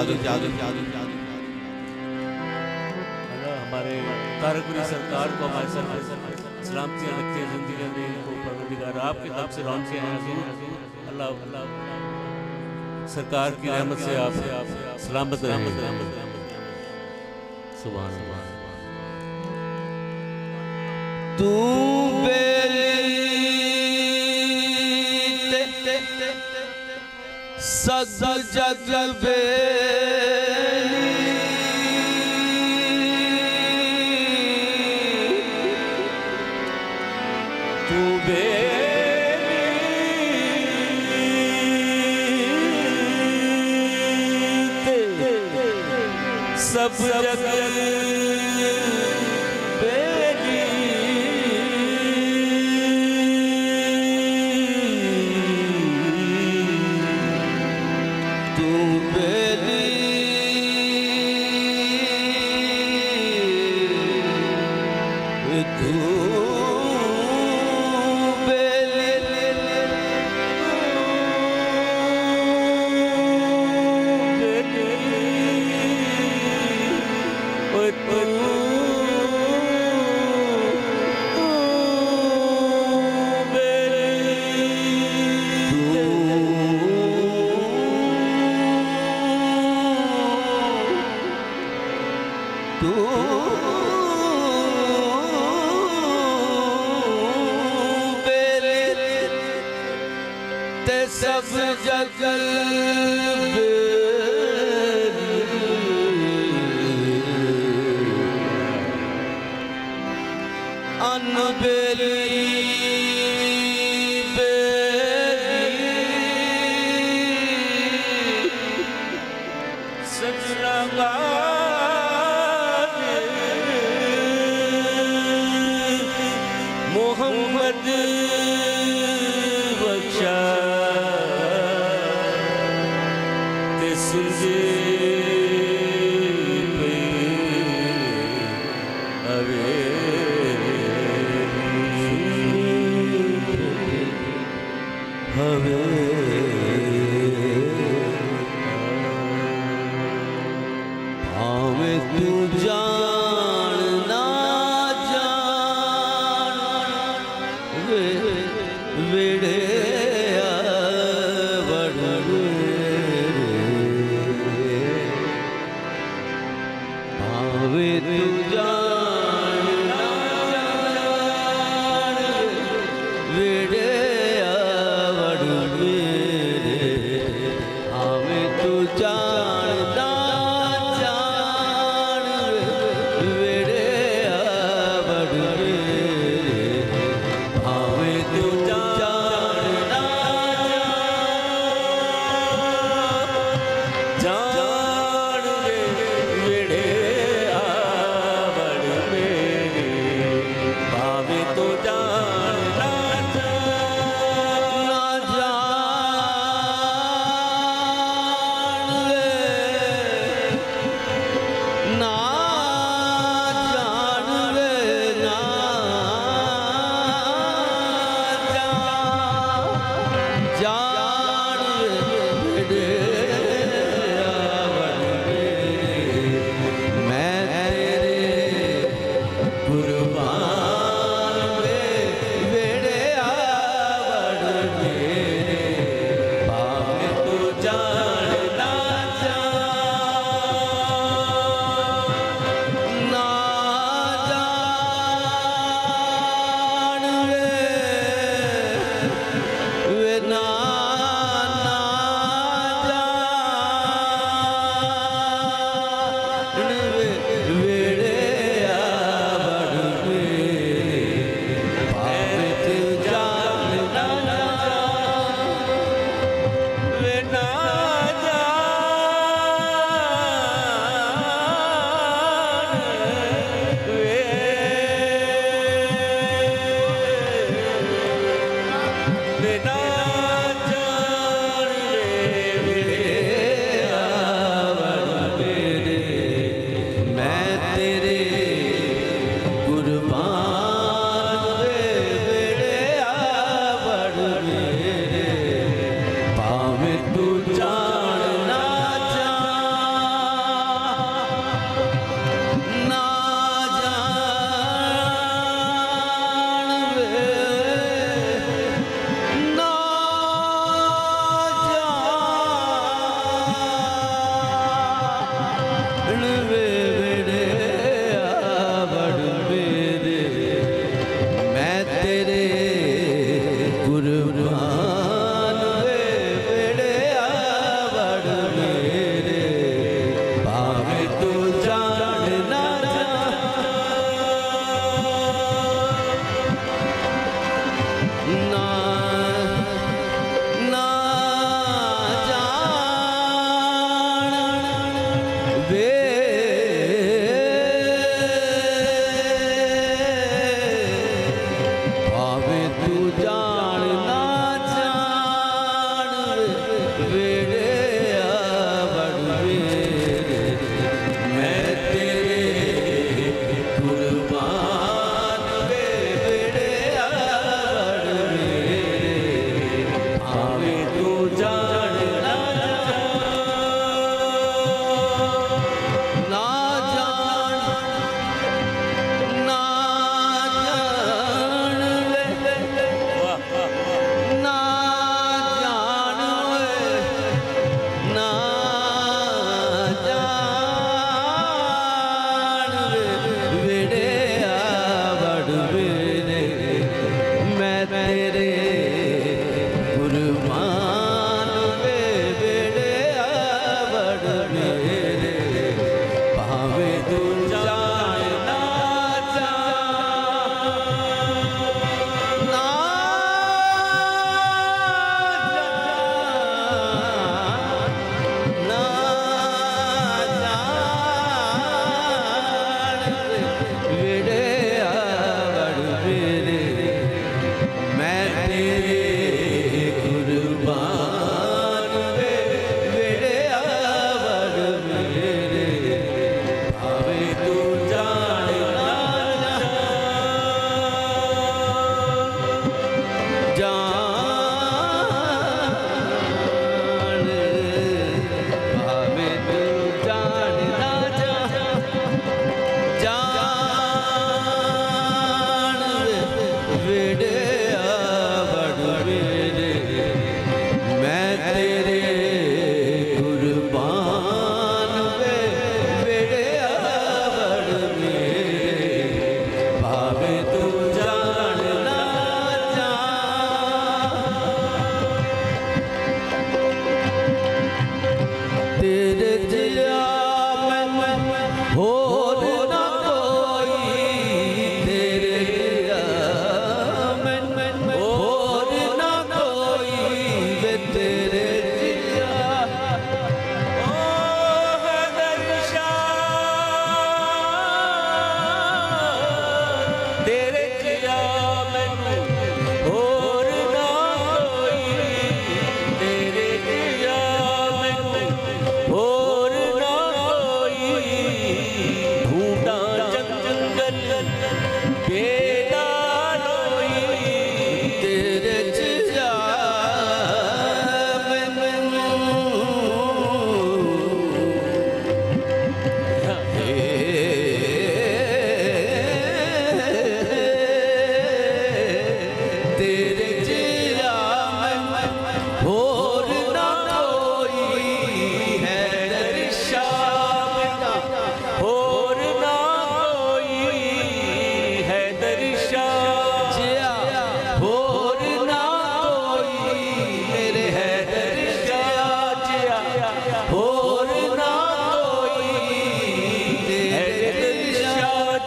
जादू जादू हमारे तारकपुरी सरकार को हमारे सर सलामतियाँ रखते हैं, जिंदगी में इनको परवरदिगार आपके दम से रौनकें हैं हजूर। अल्लाह अल्लाह सरकार की रहमत से आप सलामत रहें। सुभान अल्लाह। तू सग जग बेली तू बेली सब जग सब जग अनबेली मोहम्मद बख्शा सुनजे पे अवे हवे भावे तू जान ना जान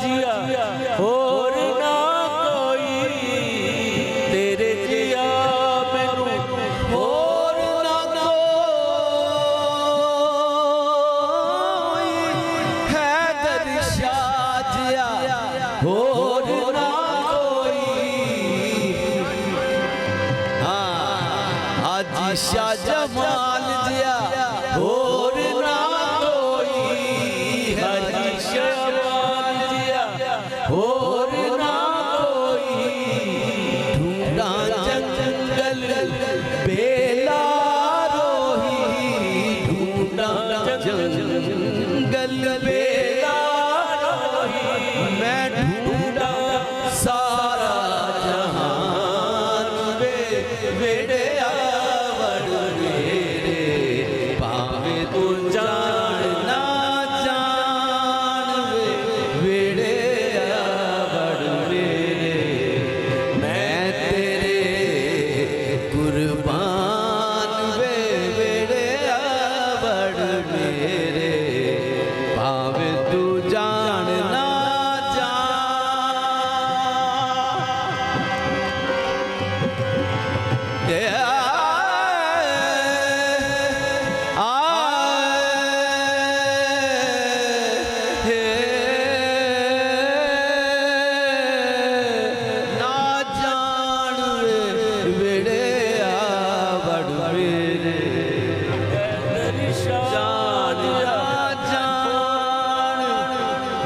जिया होर ना कोई तेरे जिया मैनू होर ना कोई हैदर शाह जिया होर ना कोई हाजी शाह जमाल जिया होर ना कोई हाजी शाह जमाल जिया होर ना कोई ढूंढा जंगल बेला रोही ढूंढा जंगल बेला रोही मैं ढूंढा सारा जहान वे वेड़े आवड़ मेरे पावे तू जान ना जान वे वेड़े आवड़ मेरे मैं तेरे कुर्बान वे वेड़े आवड़ मेरे पावे तू जान ना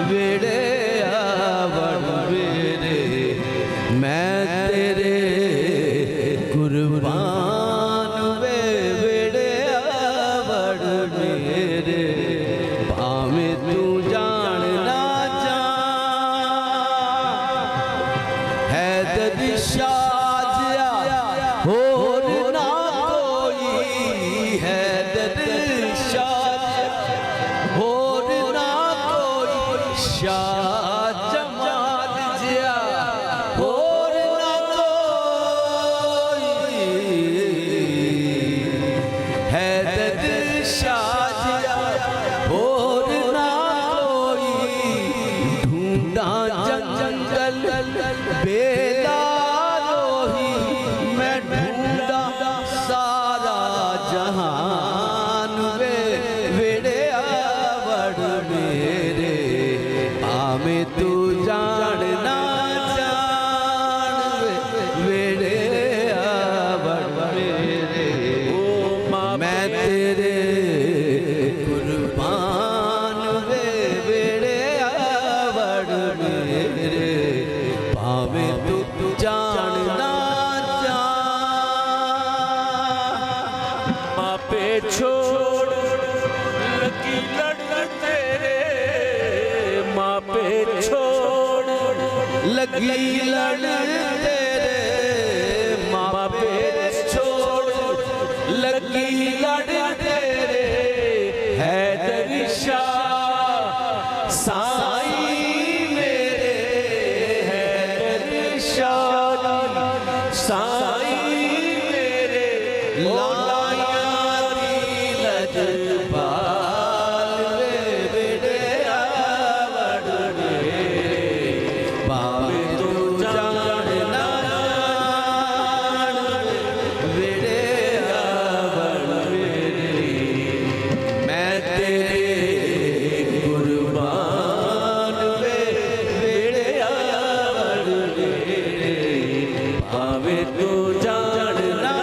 वेड़े आवड़ मेरे मैं तेरे कुर्बान वे वेड़े आवड़ मेरे भावे तू जान ना जान हैदर शाह जिया होर ना कोई हैदर शाह होर ना कोई शाह जमाल जिया होर ना कोई हैदर शाह जिया होर ना कोई ढूंढा जंगल बेला रोही मैं ढूंढा सारा जहान वे वेड़े आवड़ मेरे आमे तू जान ना जान वे वेड़े आवड़ मेरे मैं तेरे कुर्बान वे वेड़े आवड़ मेरे भावे तू जान ना जान मापे छोड़ लगी लड़ तेरे मापे छोड़ लगी लड़ तेरे मापे छोड़ लगी लड़ तेरे हैदर शाह साईं मेरे हैदर शाह साईं मेरे लाया लजपाल वे वेड़े आवड़ मेरे पावे तू जान ना जान वेड़े आवड़ मेरे मैं तेरे कुर्बान वे वेड़े आवड़ मेरे पावे तू जान ना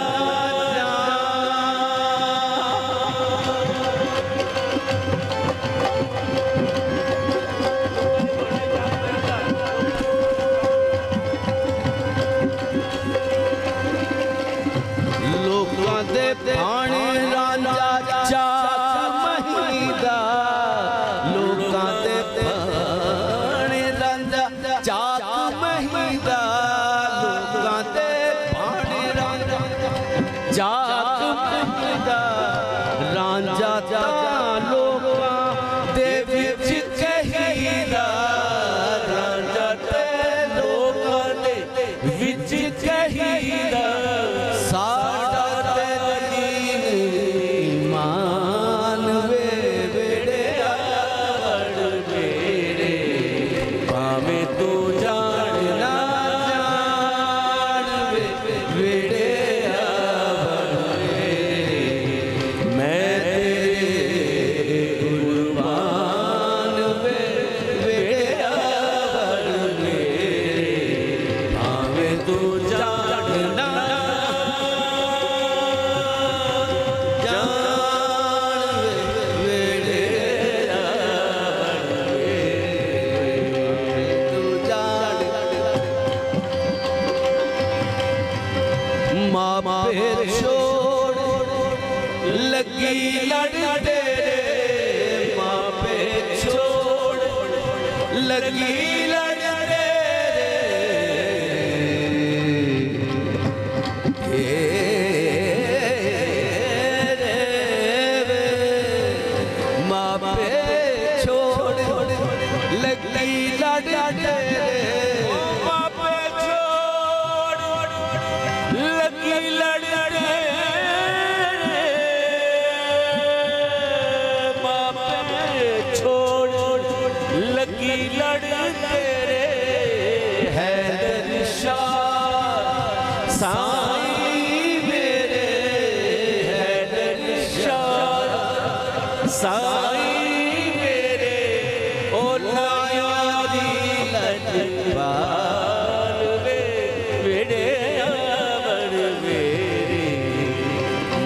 लोकां दे भाणे रांझा चाक महीदा लोकां दे भाणे रांझा चाक महीदा लोकां दे भाणे रांझा चाक महीदा रांझा ता लोकां दे विच कहीदा रांझा ते लोकां दे विच कहीदा साडा ते दीन मान वे वेड़े आवड़ मेरे भावे तू जान ना जान वेड़े मैं तेरे कुर्बान वेड़े भावे तू जान ना माँ पे छोड़ लगी लड़ तेरे माँ पे छोड़ लगी लड़ तेरे माँ पे छोड़ लगी लड़ तेरे माँ पे छोड़ लगी लड़े माँ पे छोड़ लगी लड़ तेरे हैदर शाह साईं मेरे हैदर शाह साईं मेरे ओ लायारी लजपाल वेड़े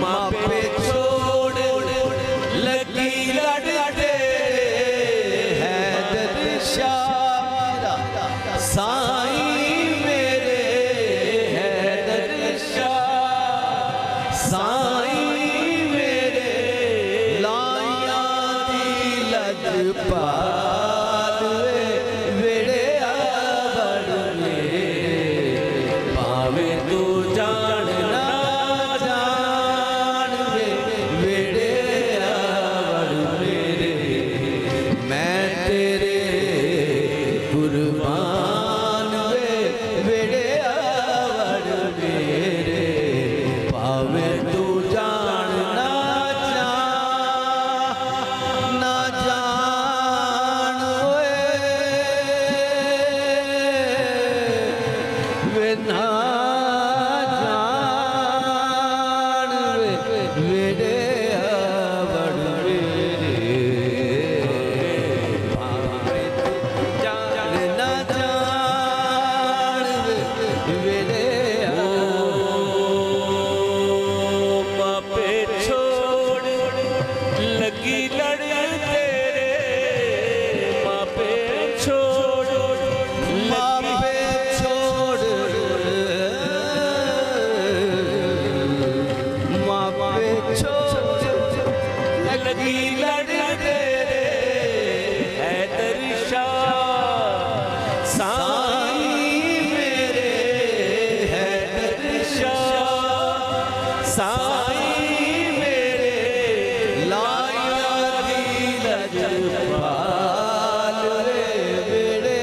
माँ पे छोड़ लगी लड़े हैदर शाह साईं मेरे हैदर शाह साईं मेरे लाया दी लजपाल वेड़े भावे तू जान ना जान वेड़े मैं तेरे कुर्बान वेड़े मेरे भावे तू जान ना जान वे ना जान वेड़े भावे तू जान ना जान वेड़े माँ पे छोड़ लगी लड़ तेरे माँ पे छोड़ माँ पे छोड़ माँ पे छोड़ लगी लड़ तेरे हैदर शाह साईं मेरे हैदर शाह साईं मेरे लाया दी लजपाल वेड़े